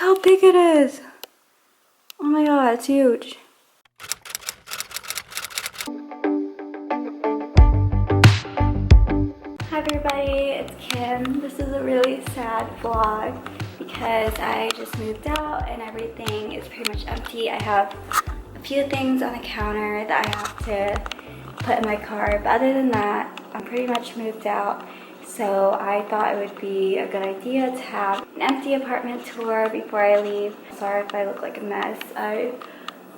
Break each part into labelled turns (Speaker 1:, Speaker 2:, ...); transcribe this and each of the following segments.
Speaker 1: how big it is. Oh my god, it's huge. Hi everybody, it's Kim. This is a really sad vlog because I just moved out and everything is pretty much empty. I have a few things on the counter that I have to put in my car, but other than that, I'm pretty much moved out. So I thought it would be a good idea to have an empty apartment tour before I leave. Sorry if I look like a mess. I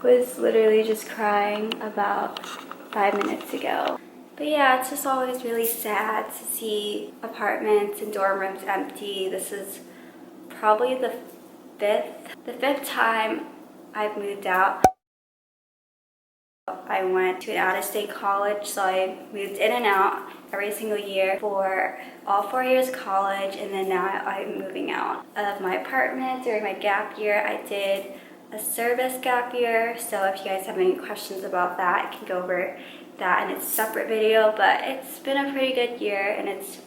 Speaker 1: was literally just crying about 5 minutes ago. But yeah, it's just always really sad to see apartments and dorm rooms empty. This is probably the fifth time I've moved out. I went to an out-of-state college, so I moved in and out every single year for all 4 years of college, and then now I'm moving out of my apartment during my gap year. I did a service gap year, so if you guys have any questions about that, I can go over that in a separate video, but it's been a pretty good year, and it's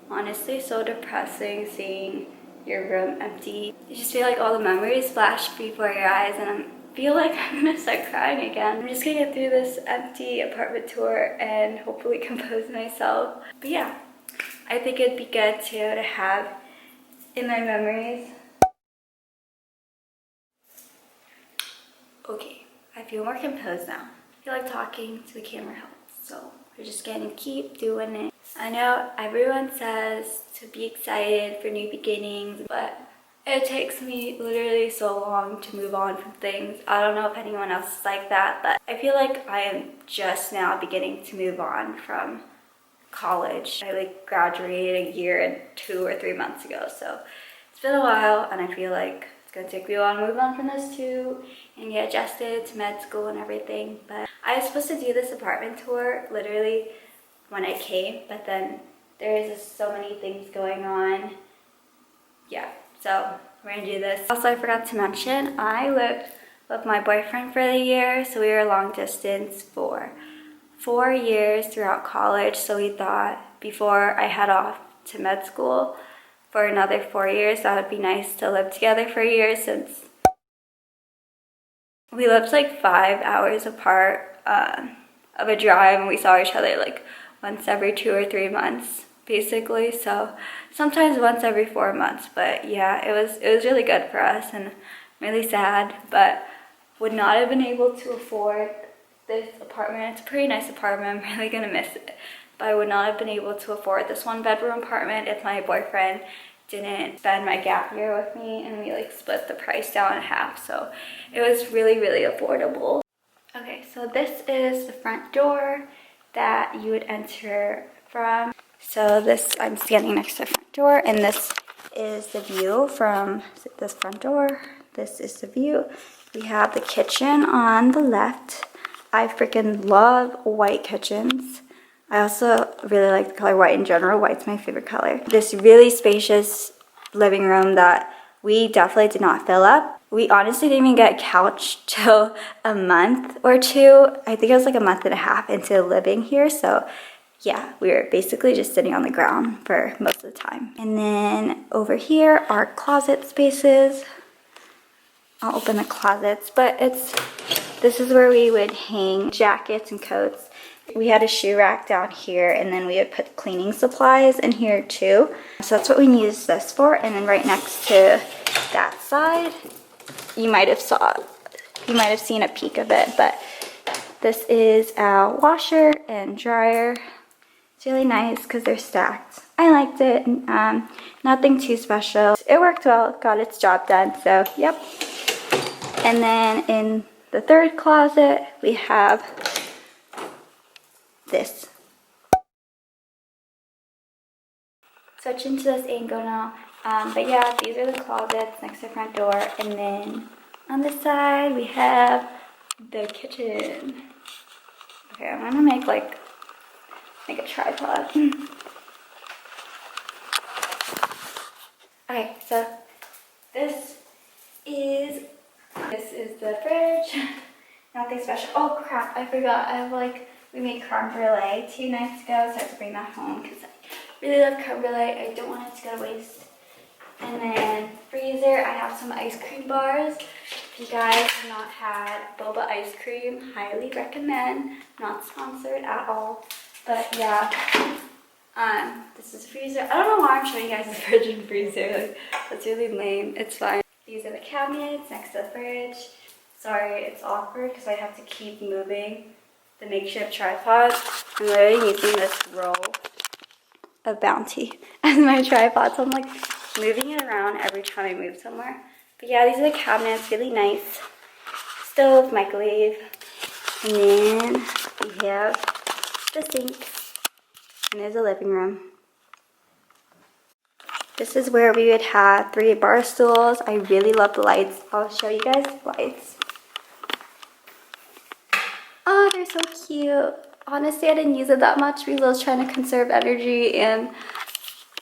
Speaker 1: honestly so depressing seeing your room empty. You just feel like all the memories flash before your eyes, and I feel like I'm gonna start crying again. I'm just gonna get through this empty apartment tour and hopefully compose myself. But yeah, I think it'd be good too to have in my memories. Okay, I feel more composed now. I feel like talking to the camera helps, so we're just gonna keep doing it. I know everyone says to be excited for new beginnings, but it takes me literally so long to move on from things. I don't know if anyone else is like that, but I feel like I am just now beginning to move on from college. I graduated a year and 2 or 3 months ago, so it's been a while, and I feel like it's gonna take me a while to move on from this too and get adjusted to med school and everything. But I was supposed to do this apartment tour literally when I came, but then there's just so many things going on. Yeah. So we're gonna do this. Also, I forgot to mention, I lived with my boyfriend for the year, so we were long distance for 4 years throughout college. So we thought before I head off to med school for another 4 years, that would be nice to live together for a year, since we lived like 5 hours apart of a drive, and we saw each other like once every 2 or 3 months. Basically, so sometimes once every 4 months. But yeah, it was really good for us, and really sad, but would not have been able to afford this apartment. It's a pretty nice apartment. I'm really gonna miss it, but I would not have been able to afford this 1-bedroom apartment if my boyfriend didn't spend my gap year with me, and we split the price down in half, so it was really affordable. Okay, so this is the front door that you would enter from. So this, I'm standing next to the front door, and this is the view from this front door. This is the view. We have the kitchen on the left. I freaking love white kitchens. I also really like the color white in general. White's my favorite color. This really spacious living room that we definitely did not fill up. We honestly didn't even get a couch till a month or two. I think it was like a month and a half into living here, so yeah, we were basically just sitting on the ground for most of the time. And then over here are closet spaces. I'll open the closets, but this is where we would hang jackets and coats. We had a shoe rack down here, and then we would put cleaning supplies in here too. So that's what we used this for. And then right next to that side, you might have seen a peek of it, but this is our washer and dryer. It's really nice because they're stacked. I liked it. Nothing too special. It worked well, got its job done, so yep. And then in the third closet, we have this. Switch into this angle now. But yeah, these are the closets next to the front door. And then on this side, we have the kitchen. Okay, I'm gonna make a tripod. Okay, so this is the fridge. Nothing special. Oh crap, I forgot. We made creme brulee 2 nights ago, so I have to bring that home because I really love creme brulee. I don't want it to go to waste. And then freezer, I have some ice cream bars. If you guys have not had boba ice cream, highly recommend. Not sponsored at all, but yeah. This is a freezer. I don't know why I'm showing you guys the virgin freezer. Like, that's really lame. It's fine. These are the cabinets next to the fridge. Sorry, it's awkward because I have to keep moving the makeshift tripod. I'm literally using this roll of Bounty as my tripod, so I'm like moving it around every time I move somewhere. But yeah, these are the cabinets, really nice. Stove, microwave, and then we have the sink, and there's a living room. This is where we would have 3 bar stools. I really love the lights. I'll show you guys the lights. Oh, they're so cute. Honestly, I didn't use it that much because I was trying to conserve energy and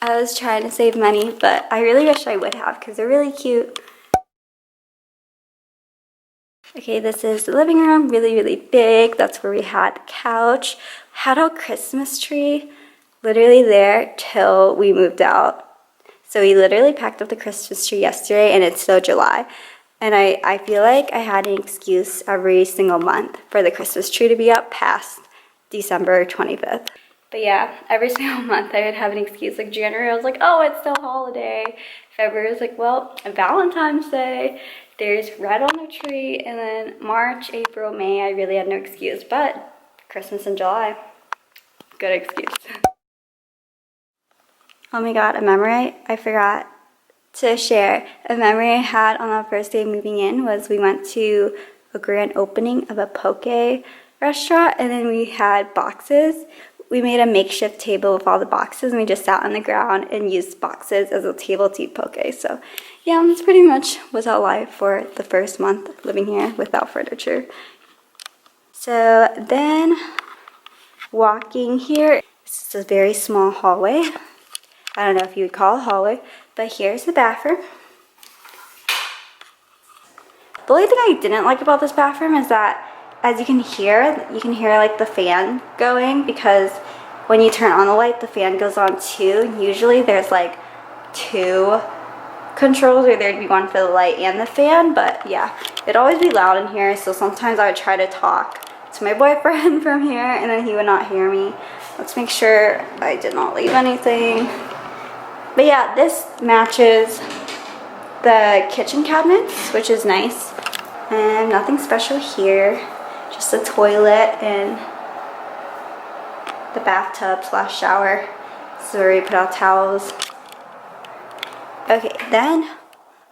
Speaker 1: I was trying to save money, but I really wish I would have because they're really cute. Okay, this is the living room, really, really big. That's where we had the couch. Had our Christmas tree literally there till we moved out. So we literally packed up the Christmas tree yesterday and it's still July. And I feel like I had an excuse every single month for the Christmas tree to be up past December 25th. But yeah, every single month I would have an excuse. Like January, I was like, oh, it's still holiday. February was like, well, Valentine's Day. There's red on the tree. And then March, April, May, I really had no excuse. But Christmas in July, good excuse. Oh my god, a memory I forgot to share. A memory I had on our first day moving in was we went to a grand opening of a poke restaurant and then we had boxes. We made a makeshift table with all the boxes and we just sat on the ground and used boxes as a table to eat poke. So yeah, that's pretty much was our life for the first month living here without furniture. So then walking here, this is a very small hallway. I don't know if you would call it a hallway, but here's the bathroom. The only thing I didn't like about this bathroom is that as you can hear like the fan going because when you turn on the light, the fan goes on too. Usually there's like 2 controls or there'd be one for the light and the fan, but yeah, it'd always be loud in here. So sometimes I would try to talk to my boyfriend from here and then he would not hear me. Let's make sure I did not leave anything. But yeah, this matches the kitchen cabinets, which is nice. And nothing special here. Just a toilet and the bathtub / shower. This is where we put our towels. Okay, then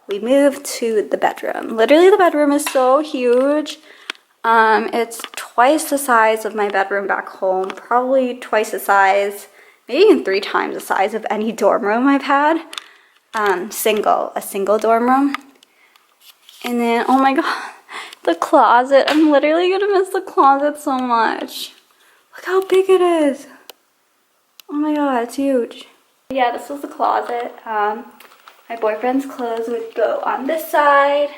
Speaker 1: we move to the bedroom. Literally the bedroom is so huge. It's twice the size of my bedroom back home. Probably twice the size, maybe even 3 times the size of any dorm room I've had. A single dorm room. And then, oh my god, the closet. I'm literally gonna miss the closet so much. Look how big it is. Oh my god, it's huge. Yeah, this was the closet. My boyfriend's clothes would go on this side.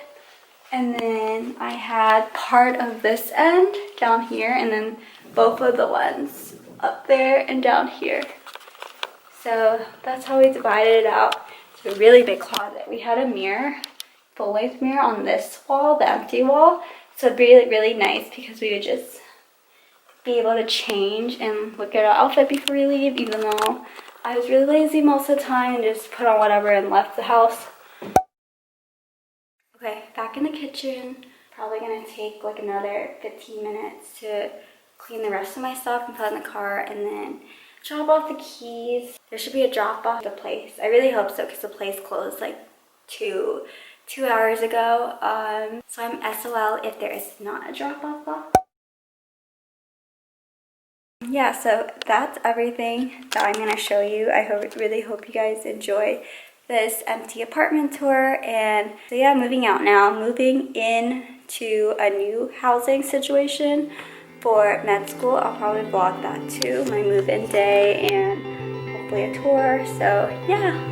Speaker 1: And then I had part of this end down here and then both of the ones up there and down here. So that's how we divided it out. It's a really big closet. We had a mirror, full-length mirror on this wall, the empty wall. So it'd be really nice because we would just be able to change and look at our outfit before we leave, even though I was really lazy most of the time and just put on whatever and left the house. Okay, back in the kitchen. Probably gonna take like another 15 minutes to clean the rest of my stuff and put it in the car and then drop off the keys. There should be a drop off at the place. I really hope so because the place closed like two hours ago. So I'm SOL if there is not a drop off box. Yeah, so that's everything that I'm gonna show you. I really hope you guys enjoy this empty apartment tour. And so yeah, moving out now, moving into a new housing situation for med school. I'll probably vlog that too, my move-in day and hopefully a tour. So yeah.